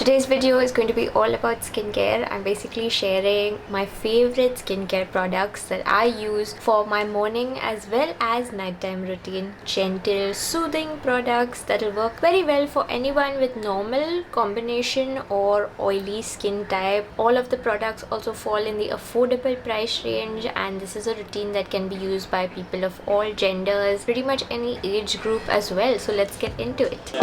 Today's video is going to be all about skincare. I'm basically sharing my favorite skincare products that I use for my morning as well as nighttime routine. Gentle, soothing products that will work very well for anyone with normal, combination or oily skin type. All of the products also fall in the affordable price range, and this is a routine that can be used by people of all genders, pretty much any age group as well. So let's get into it.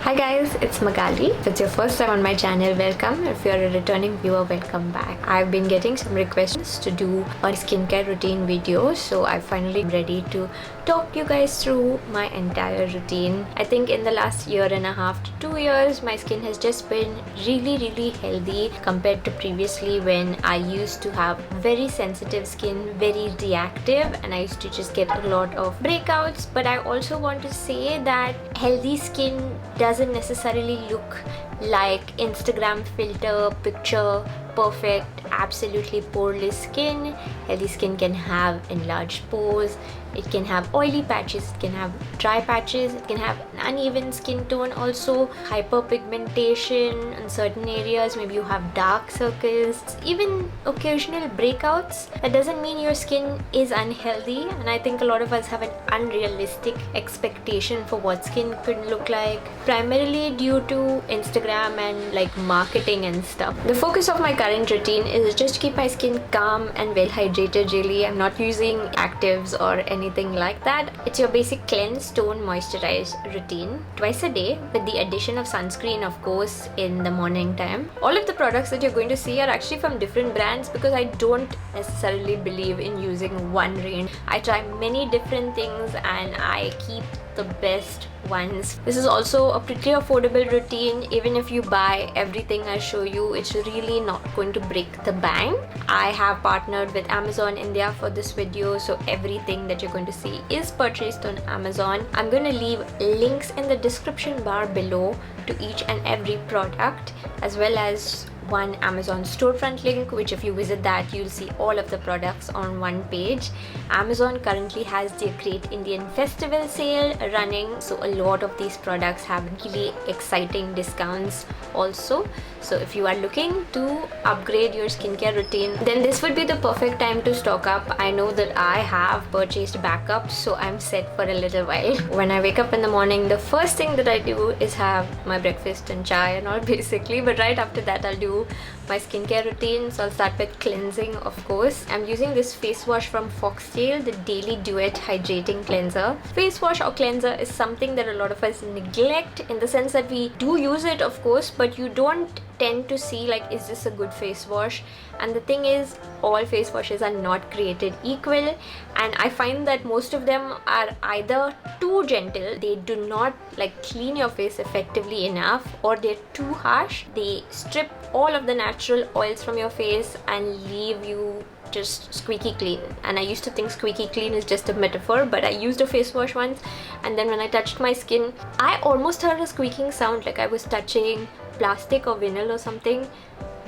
Hi guys, it's Magali. If it's your first time on my channel, welcome. If you're a returning viewer, welcome back. I've been getting some requests to do a skincare routine video, so I'm finally ready to talk you guys through my entire routine. I think in the last year and a half to 2 years, my skin has just been really healthy compared to previously when I used to have very sensitive skin, very reactive, and I used to just get a lot of breakouts. But I also want to say that healthy skin doesn't necessarily look like Instagram filter picture perfect, absolutely poreless skin. Healthy skin can have enlarged pores, it can have oily patches, it can have dry patches, it can have an uneven skin tone, also hyperpigmentation in certain areas. Maybe you have dark circles, even occasional breakouts. That doesn't mean your skin is unhealthy, and I think a lot of us have an unrealistic expectation for what skin could look like, primarily due to Instagram and like marketing and stuff. The focus of my current routine is just to keep my skin calm and well hydrated. Really, I'm not using actives or anything like that. It's your basic cleanse, tone, moisturize routine twice a day, with the addition of sunscreen, of course, in the morning time. All of the products that you're going to see are actually from different brands because I don't necessarily believe in using one range. I try many different things and I keep the best ones. This is also a pretty affordable routine. Even if you buy everything I show you, it's really not going to break the bank. I have partnered with Amazon India for this video, so everything that you're going to see is purchased on Amazon. I'm going to leave links in the description bar below to each and every product, as well as one Amazon storefront link, which if you visit that, you'll see all of the products on one page. Amazon currently has their Great Indian Festival sale running, so a lot of these products have really exciting discounts also. So if you are looking to upgrade your skincare routine, then this would be the perfect time to stock up. I know that I have purchased backups, so I'm set for a little while. When I wake up in the morning, the first thing that I do is have my breakfast and chai and all basically, but right after that I'll do my skincare routine. So I'll start with cleansing, of course. I'm using this face wash from Foxtail, the Daily Duet Hydrating Cleanser. Face wash or cleanser is something that a lot of us neglect, in the sense that we do use it, of course, but you don't tend to see like, is this a good face wash? And the thing is, all face washes are not created equal, and I find that most of them are either too gentle, they do not like clean your face effectively enough, or they're too harsh, they strip all of the natural oils from your face and leave you just squeaky clean. And I used to think squeaky clean is just a metaphor, but I used a face wash once, and then when I touched my skin, I almost heard a squeaking sound, like I was touching plastic or vinyl or something.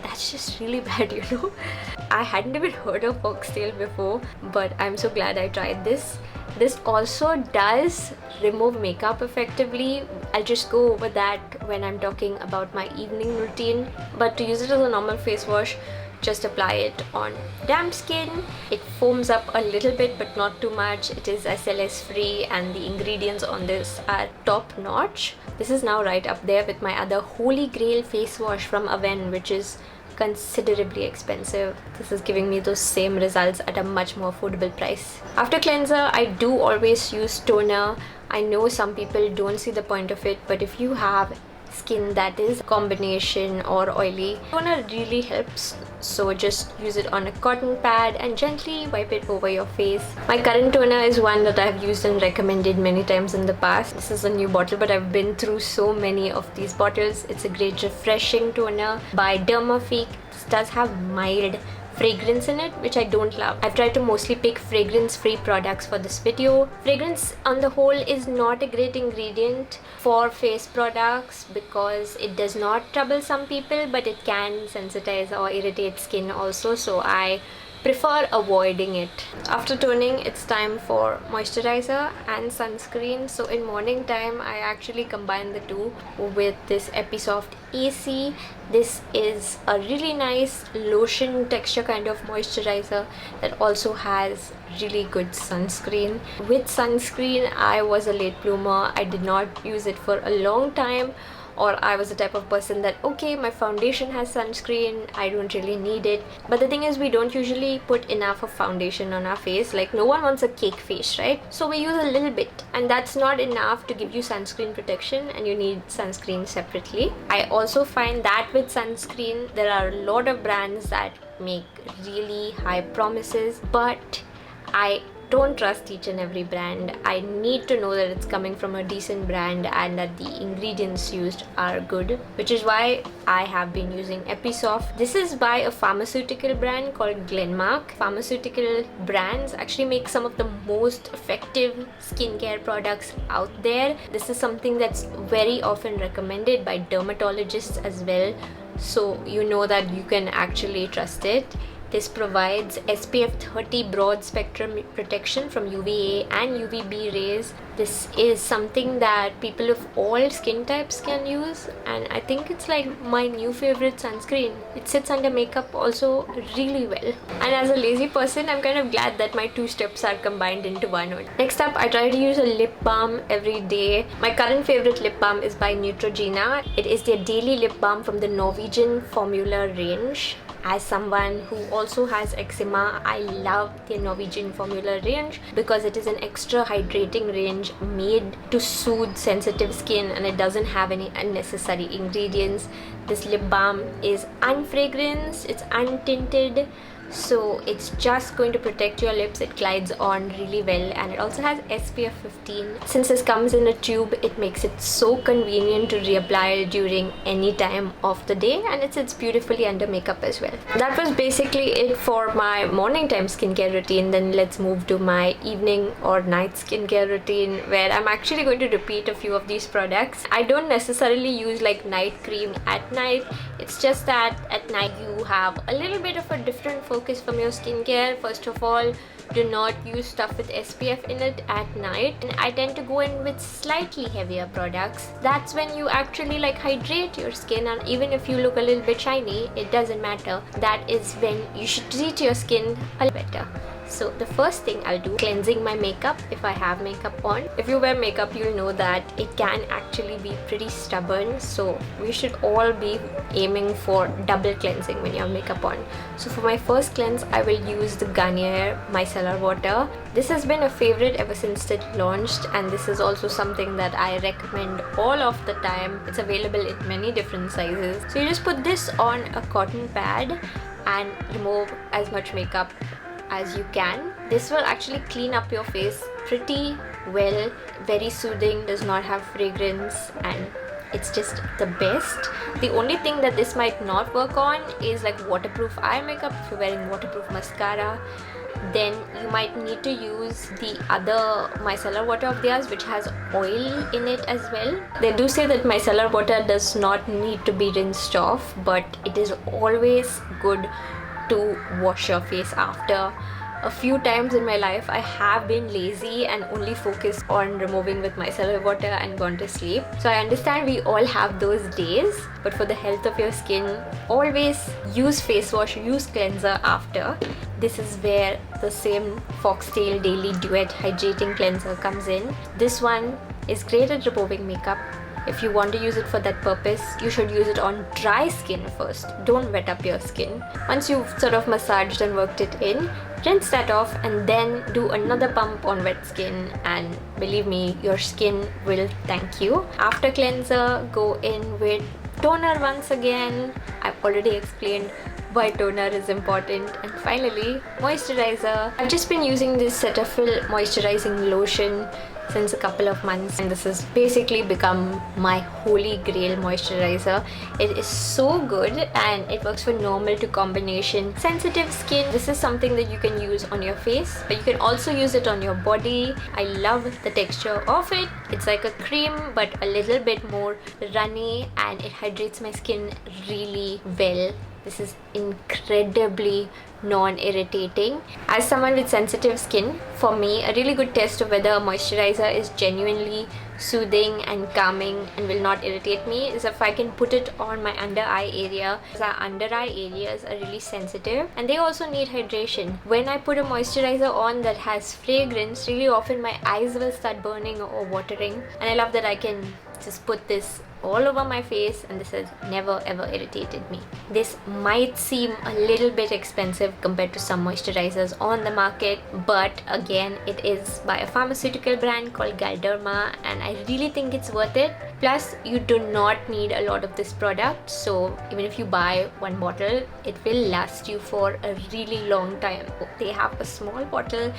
That's just really bad, you know. I hadn't even heard of Foxtail before, but I'm so glad I tried this. This also does remove makeup effectively. I'll just go over that when I'm talking about my evening routine. But to use it as a normal face wash, just apply it on damp skin. It foams up a little bit, but not too much. It is SLS free, and the ingredients on this are top notch. This is now right up there with my other holy grail face wash from Avène, which is considerably expensive. This is giving me those same results at a much more affordable price. After cleanser, I do always use toner. I know some people don't see the point of it, but if you have skin that is combination or oily, toner really helps. So just use it on a cotton pad and gently wipe it over your face. My current toner is one that I've used and recommended many times in the past. This is a new bottle, but I've been through so many of these bottles. It's a great refreshing toner by Dermafique. This does have mild fragrance in it, which I don't love. I've tried to mostly pick fragrance-free products for this video. Fragrance on the whole is not a great ingredient for face products because it does not trouble some people, but it can sensitize or irritate skin also. So I prefer avoiding it. After toning, it's time for moisturizer and sunscreen. So in morning time, I actually combine the two with this ʟᴑᴜ AC. This is a really nice lotion texture kind of moisturizer that also has really good sunscreen. With sunscreen, I was a late bloomer. I did not use it for a long time, or I was the type of person that, okay, my foundation has sunscreen, I don't really need it. But the thing is, we don't usually put enough of foundation on our face. Like, no one wants a cake face, right? So we use a little bit, and that's not enough to give you sunscreen protection, and you need sunscreen separately. I also find that with sunscreen, there are a lot of brands that make really high promises, but I don't trust each and every brand. I need to know that it's coming from a decent brand and that the ingredients used are good, which is why I have been using ʟᴑᴜ. This is by a pharmaceutical brand called Glenmark. Pharmaceutical brands actually make some of the most effective skincare products out there. This is something that's very often recommended by dermatologists as well, so you know that you can actually trust it. This provides SPF 30 broad spectrum protection from UVA and UVB rays. This is something that people of all skin types can use, and I think it's like my new favorite sunscreen. It sits under makeup also really well. And as a lazy person, I'm kind of glad that my two steps are combined into one. Next up, I try to use a lip balm every day. My current favorite lip balm is by Neutrogena. It is their daily lip balm from the Norwegian formula range. As someone who also has eczema, I love the Norwegian formula range because it is an extra hydrating range made to soothe sensitive skin, and it doesn't have any unnecessary ingredients. This lip balm is unfragranced, it's untinted, so it's just going to protect your lips. It glides on really well, and it also has SPF 15. Since this comes in a tube, it makes it so convenient to reapply during any time of the day, and it sits beautifully under makeup as well. That was basically it for my morning time skincare routine. Then let's move to my evening or night skincare routine, where I'm actually going to repeat a few of these products. I don't necessarily use like night cream at night. It's just that at night you have a little bit of a different focus from your skincare. First of all, do not use stuff with SPF in it at night, and I tend to go in with slightly heavier products. That's when you actually like hydrate your skin, and even if you look a little bit shiny, it doesn't matter. That is when you should treat your skin a little better. So the first thing I'll do, cleansing my makeup if I have makeup on. If you wear makeup, you'll know that it can actually be pretty stubborn, so we should all be aiming for double cleansing when you have makeup on. So for my first cleanse, I will use the Garnier micellar water. This has been a favorite ever since it launched, and this is also something that I recommend all of the time. It's available in many different sizes. So you just put this on a cotton pad and remove as much makeup as you can. This will actually clean up your face pretty well, very soothing, does not have fragrance, and it's just the best. The only thing that this might not work on is like waterproof eye makeup. If you're wearing waterproof mascara, then you might need to use the other micellar water of theirs, which has oil in it as well. They do say that micellar water does not need to be rinsed off, but it is always good to wash your face after. A few times in my life, I have been lazy and only focused on removing with micellar water and gone to sleep. So I understand we all have those days, but for the health of your skin, always use face wash, use cleanser after. This is where the same Foxtail Daily Duet Hydrating Cleanser comes in. This one is great at removing makeup. If you want to use it for that purpose, you should use it on dry skin first. Don't wet up your skin. Once you've sort of massaged and worked it in, rinse that off and then do another pump on wet skin, and believe me, your skin will thank you. After cleanser, go in with toner once again. I've already explained why toner is important. And finally, moisturizer. I've just been using this Cetaphil moisturizing lotion since a couple of months, and this has basically become my holy grail moisturizer. It is so good, and it works for normal to combination sensitive skin. This is something that you can use on your face, but you can also use it on your body. I love the texture of it. It's like a cream but a little bit more runny, and it hydrates my skin really well. This is incredibly non-irritating. As someone with sensitive skin, for me a really good test of whether a moisturizer is genuinely soothing and calming and will not irritate me is if I can put it on my under eye area, because our under eye areas are really sensitive and they also need hydration. When I put a moisturizer on that has fragrance, really often my eyes will start burning or watering, and I love that I can just put this all over my face and this has never ever irritated me. This might seem a little bit expensive compared to some moisturizers on the market, but again, it is by a pharmaceutical brand called Galderma and I really think it's worth it. Plus, you do not need a lot of this product, so even if you buy one bottle, it will last you for a really long time. They have a small bottle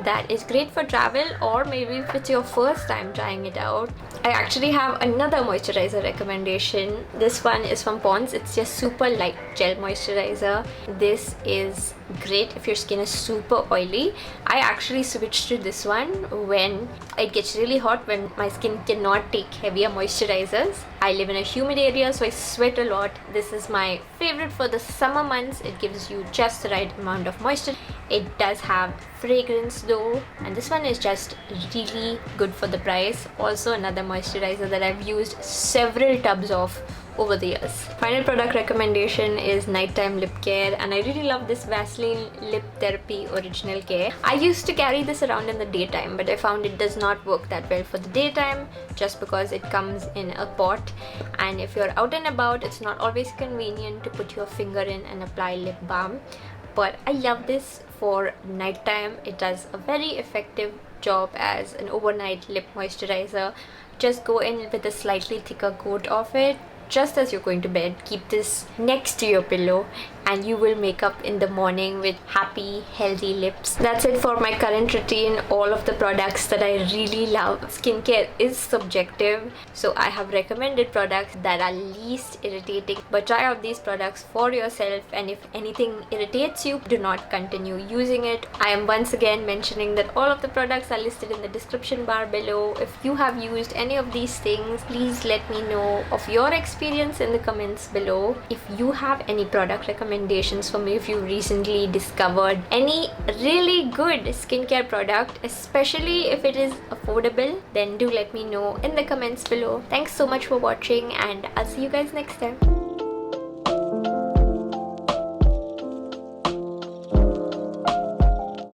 that is great for travel, or maybe if it's your first time trying it out. I actually have another moisturizer recommendation. This one is from Pond's. It's just super light gel moisturizer. This is great if your skin is super oily. I actually switched to this one when it gets really hot, when my skin cannot take heavier moisturizers. I live in a humid area, so I sweat a lot. This is my favorite for the summer months. It gives you just the right amount of moisture. It does have fragrance though, and this one is just really good for the price. Also another moisturizer that I've used several tubs of over the years. Final product recommendation is nighttime lip care, and I really love this Vaseline Lip Therapy Original Care. I used to carry this around in the daytime, but I found it does not work that well for the daytime just because it comes in a pot, and if you're out and about, it's not always convenient to put your finger in and apply lip balm. But I love this for nighttime. It does a very effective job as an overnight lip moisturizer. Just go in with a slightly thicker coat of it just as you're going to bed. Keep this next to your pillow and you will wake up in the morning with happy, healthy lips. That's it for my current routine. All of the products that I really love. Skincare is subjective, so I have recommended products that are least irritating, but try out these products for yourself, and if anything irritates you, do not continue using it. I am once again mentioning that all of the products are listed in the description bar below. If you have used any of these things, please let me know of your experience in the comments below. If you have any product recommendations for me, if you recently discovered any really good skincare product, especially if it is affordable, then do let me know in the comments below. Thanks so much for watching and I'll see you guys next time.